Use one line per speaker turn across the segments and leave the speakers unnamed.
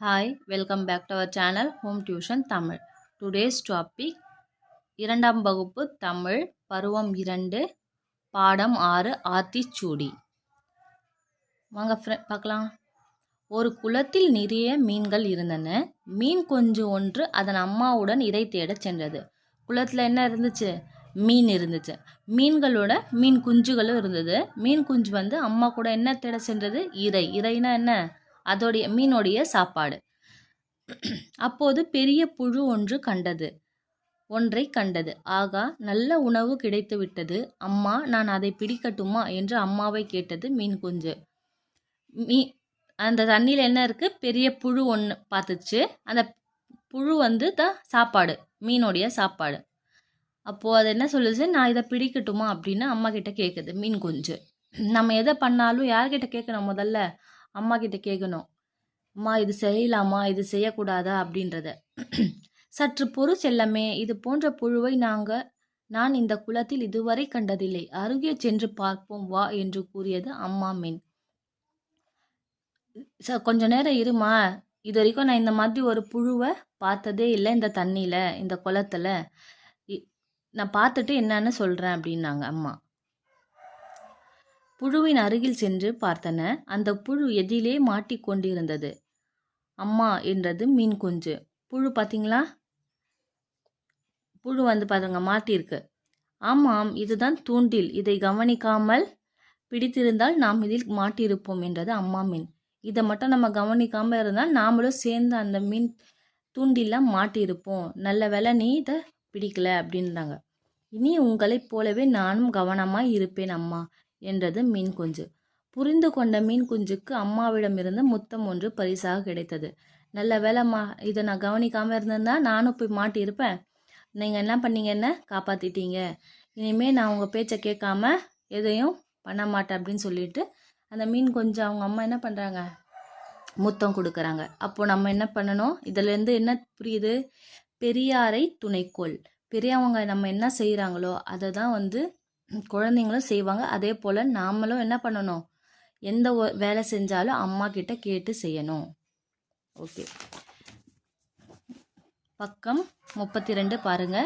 Hi, welcome back to our channel Home Tuition Tamil. Today's topic இரண்டாம் வகுப்பு தமிழ் பருவம் 2 பாடம் 6 ஆத்திச்சூடி. வாங்க பார்க்கலாம். ஒரு குளத்தில் நிறைய மீன்கள் இருந்தன. மீன் குஞ்சு ஒன்று அதன் அம்மாவுடன் இரை தேடச் சென்றது. குளத்தில் என்ன இருந்துச்சு? மீன் இருந்துச்சு. மீன்களோட மீன் குஞ்சுகளும் இருந்தது. மீன் குஞ்சு அம்மா கூட என்ன தேட சென்றது? இறைனா என்ன? அதோடைய மீனுடைய சாப்பாடு. அப்போது பெரிய புழு ஒன்றை கண்டது. ஆகா, நல்ல உணவு கிடைத்து விட்டது. அம்மா, நான் அதை பிடிக்கட்டுமா என்று அம்மாவை கேட்டது மீன் குஞ்சு. அந்த தண்ணியில் என்ன இருக்கு? பெரிய புழு ஒன்று பார்த்துச்சு. அந்த புழு தான் சாப்பாடு, மீனுடைய சாப்பாடு. அப்போது அது என்ன சொல்லுச்சு? நான் இதை பிடிக்கட்டுமா அப்படின்னு அம்மா கிட்ட கேட்குது மீன் குஞ்சு. நம்ம எதை பண்ணாலும் யார்கிட்ட கேட்கணும்? முதல்ல அம்மா கிட்ட கேட்கணும். அம்மா, இது செய்யலாமா, இது செய்யக்கூடாதா அப்படின்றத. சற்று பொறு செல்லமே, இது போன்ற புழுவை நான் இந்த குளத்தில் இதுவரை கண்டதில்லை. அருகே சென்று பார்ப்போம் வா என்று கூறியது அம்மா மீன். கொஞ்ச நேரம் இருமா, இது வரைக்கும் நான் இந்த மாதிரி ஒரு புழுவை பார்த்ததே இல்லை இந்த தண்ணியில, இந்த குளத்துல. நான் பார்த்துட்டு என்னன்னு சொல்றேன் அப்படின்னாங்க அம்மா. புழுவின் அருகில் சென்று பார்த்தன. அந்த புழு எதிலே மாட்டிக்கொண்டிருந்தது. அம்மா என்றது மீன் குஞ்சு. புழு பார்த்தீங்களா? புழு பாருங்க மாட்டிருக்கு. ஆமாம், இதுதான் தூண்டில். இதை கவனிக்காமல் பிடித்திருந்தால் நாம் இதில் மாட்டியிருப்போம் என்றது அம்மா மீன். இதை மட்டும் நம்ம கவனிக்காமல் இருந்தால் நாமளும் சேர்ந்து அந்த மீன் தூண்டிலாம் மாட்டியிருப்போம். நல்ல வேலை நீ இதை பிடிக்கல அப்படின்றாங்க. இனி உங்களைப் போலவே நானும் கவனமாய் இருப்பேன் அம்மா என்றது மீன் குஞ்சு. புரிந்து கொண்ட மீன் குஞ்சுக்கு அம்மாவிடமிருந்து முத்தம் ஒன்று பரிசாக கிடைத்தது. நல்ல வேலைம்மா, இதை நான் கவனிக்காமல் இருந்திருந்தா நானும் போய் மாட்டியிருப்பேன். நீங்கள் என்ன பண்ணீங்க? என்ன காப்பாற்றிட்டீங்க. இனிமேல் நான் உங்கள் பேச்சை கேட்காம எதையும் பண்ண மாட்டேன் அப்படின்னு சொல்லிட்டு அந்த மீன் குஞ்சு அவங்க அம்மா என்ன பண்ணுறாங்க? முத்தம் கொடுக்குறாங்க. அப்போது நம்ம என்ன பண்ணணும்? இதுலேருந்து என்ன புரியுது? பெரியாரை துணைக்கோள். பெரியவங்க நம்ம என்ன செய்கிறாங்களோ அதை தான் குழந்தைங்களும் செய்வாங்க. அதே போல் நாமளும் என்ன பண்ணணும்? எந்த வேலை செஞ்சாலும் அம்மா கிட்ட கேட்டு செய்யணும். ஓகே, பக்கம் 32 பாருங்க.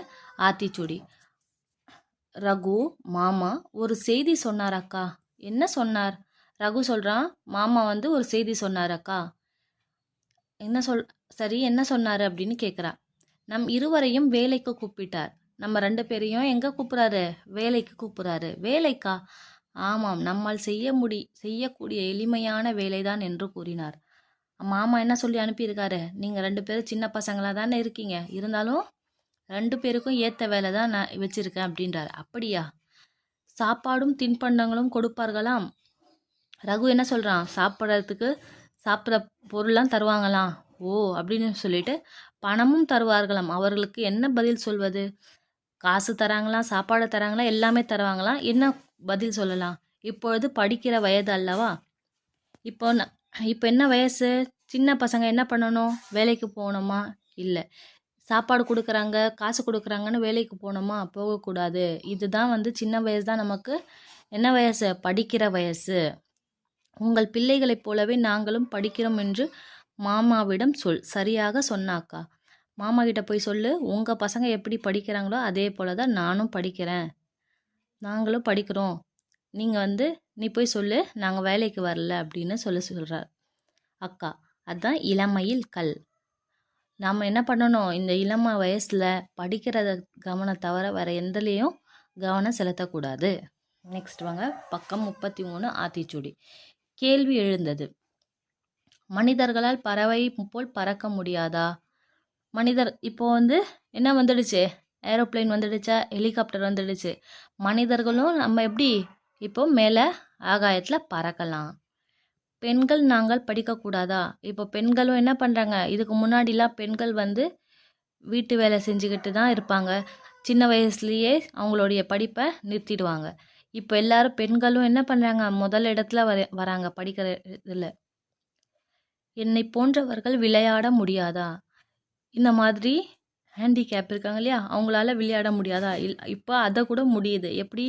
ஆத்திச்சூடி. ரகு, மாமா ஒரு செய்தி சொன்னார் அக்கா. என்ன சொன்னார்? ரகு சொல்றான், மாமா ஒரு செய்தி சொன்னார் அக்கா. சரி, என்ன சொன்னாரு அப்படின்னு கேட்குறா. நம் இருவரையும் வேலைக்கு கூப்பிட்டார். நம்ம 2 பேரையும் எங்கே கூப்பிட்றாரு? வேலைக்கு கூப்பிட்றாரு. வேலைக்கா? ஆமாம், நம்மால் செய்யக்கூடிய எளிமையான வேலைதான் என்று கூறினார். மாமா என்ன சொல்லி அனுப்பியிருக்காரு? நீங்கள் 2 பேரும் சின்ன பசங்களாக தானே இருக்கீங்க, இருந்தாலும் 2 பேருக்கும் ஏற்ற வேலை தான் நான் வச்சுருக்கேன் அப்படின்றார். அப்படியா? சாப்பாடும் தின்பண்டங்களும் கொடுப்பார்களாம். ரகு என்ன சொல்கிறான்? சாப்பிட்ற பொருள்லாம் தருவாங்களாம். ஓ அப்படின்னு சொல்லிட்டு பணமும் தருவார்களாம். அவர்களுக்கு என்ன பதில் சொல்வது? காசு தராங்களாம், சாப்பாடு தராங்களாம், எல்லாமே தருவாங்களாம். என்ன பதில் சொல்லலாம்? இப்பொழுது படிக்கிற வயது அல்லவா? இப்போ என்ன வயசு? சின்ன பசங்க என்ன பண்ணணும்? வேலைக்கு போகணுமா? இல்லை. சாப்பாடு கொடுக்குறாங்க, காசு கொடுக்குறாங்கன்னு வேலைக்கு போகணுமா? போகக்கூடாது. இதுதான் சின்ன வயசு தான். நமக்கு என்ன வயசு? படிக்கிற வயசு. உங்கள் பிள்ளைகளைப் போலவே நாங்களும் படிக்கிறோம் என்று மாமாவிடம் சொல். சரியாக சொன்னாக்கா. மாமா கிட்ட போய் சொல்லு, உங்கள் பசங்க எப்படி படிக்கிறாங்களோ அதே போல தான் நானும் படிக்கிறேன், நாங்களும் படிக்கிறோம். நீங்கள் நீ போய் சொல்லு, நாங்கள் வேலைக்கு வரல அப்படின்னு சொல்கிறார் அக்கா. அதுதான் இளமையில் கல். நாம் என்ன பண்ணணும்? இந்த இளம வயசில் படிக்கிறத கவனம் தவிர வேறு எந்தலேயும் கவனம் செலுத்தக்கூடாது. நெக்ஸ்ட் வாங்க, பக்கம் 33 ஆத்திச்சூடி. கேள்வி எழுந்தது. மனிதர்களால் பறவை போல் பறக்க முடியாதா? மனிதர் இப்போ என்ன வந்துடுச்சு? ஏரோப்ளைன் வந்துடுச்சா? ஹெலிகாப்டர் வந்துடுச்சு. மனிதர்களும் நம்ம எப்படி இப்போ மேலே ஆகாயத்தில் பறக்கலாம். பெண்கள் நாங்கள் படிக்கக்கூடாதா? இப்போ பெண்களும் என்ன பண்ணுறாங்க? இதுக்கு முன்னாடிலாம் பெண்கள் வீட்டு வேலை செஞ்சுக்கிட்டு தான் இருப்பாங்க. சின்ன வயசுலேயே அவங்களுடைய படிப்பை நிறுத்திடுவாங்க. இப்போ எல்லாரும் பெண்களும் என்ன பண்ணுறாங்க? முதல் இடத்துல வராங்க படிக்கிற இதில். என்னை போன்றவர்கள் விளையாட முடியாதா? இந்த மாதிரி ஹேண்டிகேப் இருக்காங்க இல்லையா, அவங்களால விளையாட முடியாதா? இப்போ அதை கூட முடியுது. எப்படி?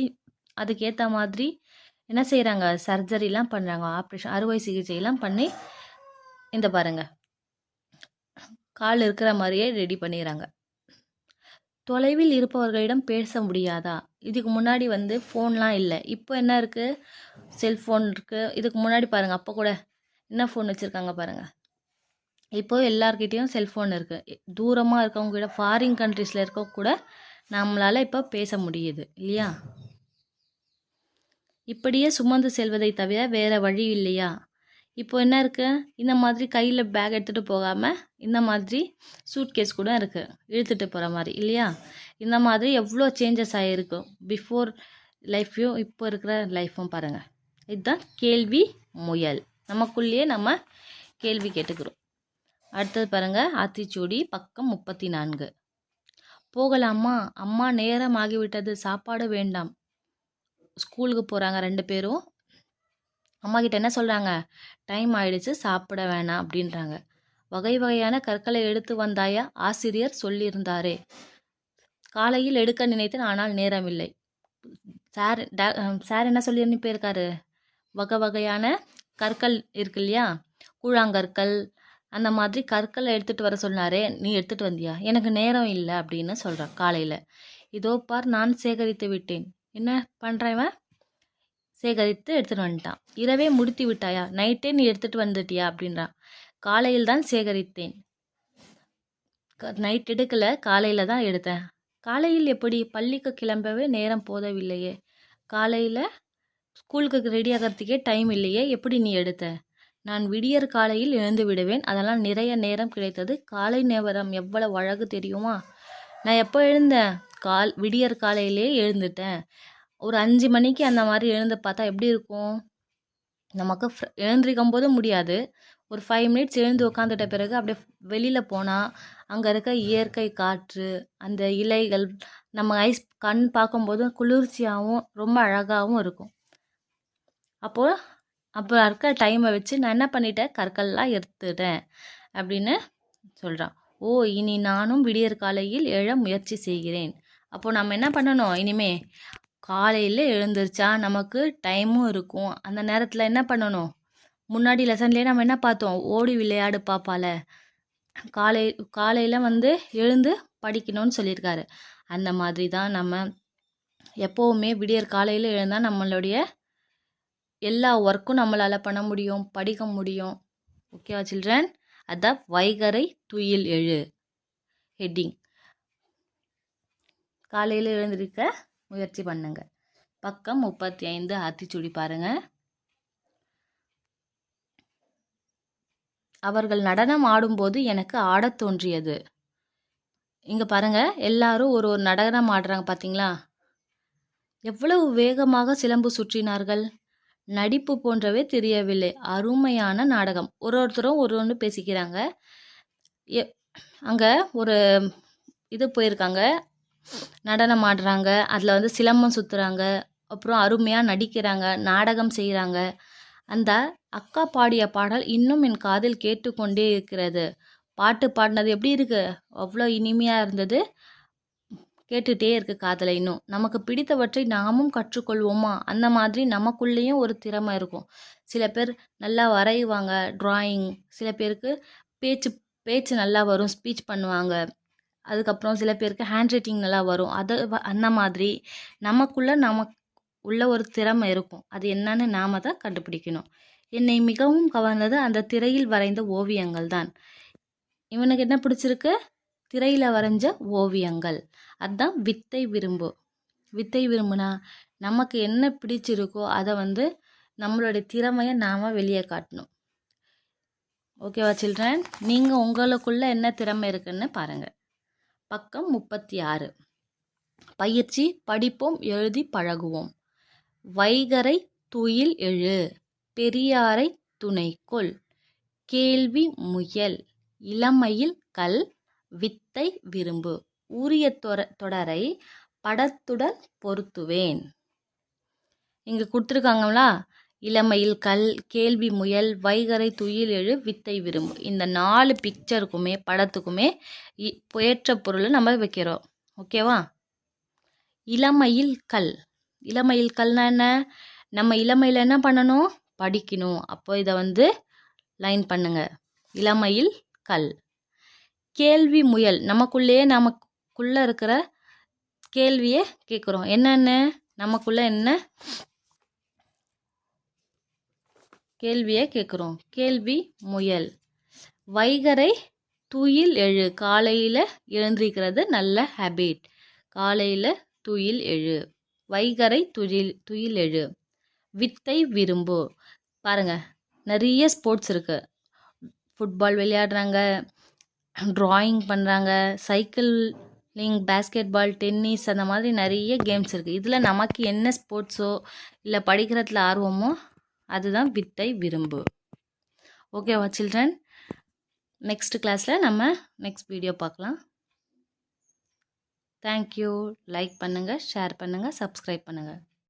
அதுக்கேற்ற மாதிரி என்ன செய்கிறாங்க, சர்ஜரிலாம் பண்ணுறாங்க, ஆப்ரேஷன் அறுவை சிகிச்சைலாம் பண்ணி இந்த பாருங்க கால் இருக்கிற மாதிரியே ரெடி பண்ணிடுறாங்க. தொலைவில் இருப்பவர்களிடம் பேச முடியாதா? இதுக்கு முன்னாடி வந்து ஃபோன்லாம் இல்லை, இப்போ என்ன இருக்குது, செல்ஃபோன் இருக்குது. இதுக்கு முன்னாடி பாருங்கள், அப்போ கூட என்ன ஃபோன் வச்சுருக்காங்க பாருங்கள். இப்போ எல்லார்கிட்டேயும் செல்ஃபோன் இருக்குது. தூரமாக இருக்கவங்க கூட, ஃபாரின் கண்ட்ரீஸில் இருக்கவங்க கூட நம்மளால் இப்போ பேச முடியுது இல்லையா? இப்படியே சுமந்து செல்வதை தவிர வேறு வழி இல்லையா? இப்போ என்ன இருக்குது, இந்த மாதிரி கையில் பேக் எடுத்துகிட்டு போகாமல் இந்த மாதிரி சூட்கேஸ் கூட இருக்குது, இழுத்துட்டு போகிற மாதிரி இல்லையா? இந்த மாதிரி எவ்வளோ சேஞ்சஸ் ஆகிருக்கும் பிஃபோர் லைஃப்பையும் இப்போ இருக்கிற லைஃப்பும் பாருங்கள். இதுதான் கேள்வி முயல். நமக்குள்ளேயே நம்ம கேள்வி கேட்டுக்கிறோம். அடுத்தது பாருங்கள், ஆத்திச்சூடி பக்கம் 34. போகலாமா? அம்மா நேரம் ஆகிவிட்டது, சாப்பாடு வேண்டாம். ஸ்கூலுக்கு போகிறாங்க 2 பேரும். அம்மா கிட்ட என்ன சொல்கிறாங்க, டைம் ஆயிடுச்சு, சாப்பிட வேணாம் அப்படின்றாங்க. வகை வகையான கற்களை எடுத்து வந்தாயா? ஆசிரியர் சொல்லியிருந்தாரே. காலையில் எடுக்க நினைத்தேன், ஆனால் நேரம் இல்லை. சார் என்ன சொல்லி அனுப்பியிருக்காரு, வகை வகையான கற்கள் இருக்கு இல்லையா, கூழாங்கற்கள், அந்த மாதிரி கற்களை எடுத்துகிட்டு வர சொன்னாரே, நீ எடுத்துகிட்டு வந்தியா? எனக்கு நேரம் இல்லை அப்படின்னு சொல்கிறான் காலையில். இதோ பார், நான் சேகரித்து விட்டேன். என்ன பண்ணுறவன், சேகரித்து எடுத்துகிட்டு வந்துட்டான். இரவே முடித்து விட்டாயா? நைட்டே நீ எடுத்துகிட்டு வந்துட்டியா அப்படின்றான். காலையில் தான் சேகரித்தேன், நைட் எடுக்கலை, காலையில் தான் எடுத்தேன். காலையில் எப்படி? பள்ளிக்கு கிளம்பவே நேரம் போதவில்லையே. காலையில் ஸ்கூலுக்கு ரெடி ஆகிறதுக்கே டைம் இல்லையே, எப்படி நீ எடுத்த? நான் விடியற் காலையில் எழுந்து விடுவேன், அதெல்லாம் நிறைய நேரம் கிடைத்தது. காலை நேரம் எவ்வளவு அழகு தெரியுமா? நான் எப்போ எழுந்தேன், விடியற் காலையிலே எழுந்துட்டேன். ஒரு 5 மணிக்கு அந்த மாதிரி எழுந்து பார்த்தா எப்படி இருக்கும் நமக்கு? எழுந்திருக்கும் போது முடியாது, ஒரு 5 மினிட்ஸ் எழுந்து உட்காந்துட்ட பிறகு அப்படியே வெளியில் போனால் அங்கே இருக்க இயற்கை காற்று, அந்த இலைகள், நம்ம கண் பார்க்கும்போது குளிர்ச்சியாகவும் ரொம்ப அழகாகவும் இருக்கும். அப்போ இருக்க டைமை வச்சு நான் என்ன பண்ணிட்டேன், கற்கள்லாம் எடுத்துட்டேன் அப்படின்னு சொல்கிறான். ஓ, இனி நானும் விடியற் காலையில் எழ முயற்சி செய்கிறேன். அப்போது நம்ம என்ன பண்ணணும், இனிமே காலையில் எழுந்திருச்சா நமக்கு டைமும் இருக்கும். அந்த நேரத்தில் என்ன பண்ணணும், முன்னாடி லெசன்லேயே நம்ம என்ன பார்த்தோம், ஓடி விளையாடு பாப்பால, காலையில் வந்து எழுந்து படிக்கணும்னு சொல்லியிருக்காரு. அந்த மாதிரி தான் நம்ம எப்போவுமே விடியற் காலையில் எழுந்தால் நம்மளுடைய எல்லா ஒர்க்கும் நம்மளால் பண்ண முடியும், படிக்க முடியும். ஓகேவா சில்ட்ரன்? அதான் வைகறை துயில் எழு ஹெட்டிங். காலையில் எழுந்திருக்க முயற்சி பண்ணுங்க. பக்கம் 35 ஆத்திச்சூடி பாருங்க. அவர்கள் நடனம் ஆடும்போது எனக்கு ஆடத் தோன்றியது. இங்கே பாருங்க, எல்லாரும் ஒரு ஒரு நடனம் ஆடுறாங்க பார்த்தீங்களா? எவ்வளவு வேகமாக சிலம்பு சுற்றினார்கள். நடிப்பு போன்றவே தெரியவில்லை. அருமையான நாடகம். ஒருத்தரும் ஒன்று பேசிக்கிறாங்க. அங்கே ஒரு இது போயிருக்காங்க, நடனம் ஆடுறாங்க, அதில் வந்து சிலம்பம் சுற்றுறாங்க, அப்புறம் அருமையாக நடிக்கிறாங்க, நாடகம் செய்கிறாங்க. அந்த அக்கா பாடிய பாடல் இன்னும் என் காதில் கேட்டுக்கொண்டே இருக்கிறது. பாட்டு பாடினது எப்படி இருக்கு, அவ்வளோ இனிமையாக இருந்தது, கேட்டுகிட்டே இருக்குது காதில். இன்னும் நமக்கு பிடித்தவற்றை நாமும் கற்றுக்கொள்வோமா? அந்த மாதிரி நமக்குள்ளேயும் ஒரு திறமை இருக்கும். சில பேர் நல்லா வரைவாங்க, ட்ராயிங். சில பேருக்கு பேச்சு நல்லா வரும், ஸ்பீச் பண்ணுவாங்க. அதுக்கப்புறம் சில பேருக்கு ஹேண்ட் ரைட்டிங் நல்லா வரும். அந்த மாதிரி நமக்கு உள்ள ஒரு திறமை இருக்கும். அது என்னன்னு நாம தான் கண்டுபிடிக்கணும். என்னை மிகவும் கவர்ந்தது அந்த திரையில் வரைந்த ஓவியங்கள் தான். இவனுக்கு என்ன பிடிச்சிருக்கு, திரையில் வரைஞ்ச ஓவியங்கள். அதுதான் வித்தை விரும்பு. வித்தை விரும்புனா நமக்கு என்ன பிடிச்சிருக்கோ அதை வந்து நம்மளுடைய திறமையை நாம் வெளியே காட்டணும். ஓகேவா சில்ட்ரன்? நீங்கள் உங்களுக்குள்ள என்ன திறமை இருக்குன்னு பாருங்கள். பக்கம் 36. பயிற்சி. படிப்போம், எழுதி பழகுவோம். வைகறை துயில் எழு, பெரியாரை துணைக்கொள், கேள்வி முயல், இளமையில் கல், வித்தை விரும்பு, உரிய தொடரை படத்துடன் பொருத்துவேன். இங்கே கொடுத்துருக்காங்களா, இளமையில் கல், கேள்வி முயல், வைகறை துயில் எழு, வித்தை விரும்பு. இந்த 4 பிக்சருக்குமே படத்துக்குமே ஏற்ற பொருளை நம்ம வைக்கிறோம். ஓகேவா? இளமையில் கல். இளமையில் கல்னா என்ன, நம்ம இளமையில் என்ன பண்ணணும்? படிக்கணும். அப்போ இதை வந்து லைன் பண்ணுங்க. இளமையில் கல். கேள்வி முயல். நமக்குள்ளே இருக்கிற கேள்வியை கேட்குறோம். என்னென்ன நமக்குள்ளே என்ன கேள்வியை கேட்குறோம்? கேள்வி முயல். வைகறை துயில் எழு. காலையில் எழுந்திருக்கிறது நல்ல ஹேபிட். காலையில் துயில் எழு. வைகறை துயில் எழு. வித்தை விரும்பு. பாருங்க, நிறைய ஸ்போர்ட்ஸ் இருக்குது. ஃபுட்பால் விளையாடுறாங்க, ட்ராயிங் பண்ணுறாங்க, சைக்கிளிங், பேஸ்கெட் பால், டென்னிஸ், அந்த மாதிரி நிறைய கேம்ஸ் இருக்குது. இதில் நமக்கு என்ன ஸ்போர்ட்ஸோ இல்லை படிக்கிறதுல ஆர்வமோ அதுதான் வித்தை விரும்பு. ஓகேவா சில்ட்ரன்? நெக்ஸ்ட் கிளாஸில் நம்ம நெக்ஸ்ட் வீடியோ பார்க்கலாம். தேங்க்யூ. லைக் பண்ணுங்கள், ஷேர் பண்ணுங்கள், சப்ஸ்கிரைப் பண்ணுங்கள்.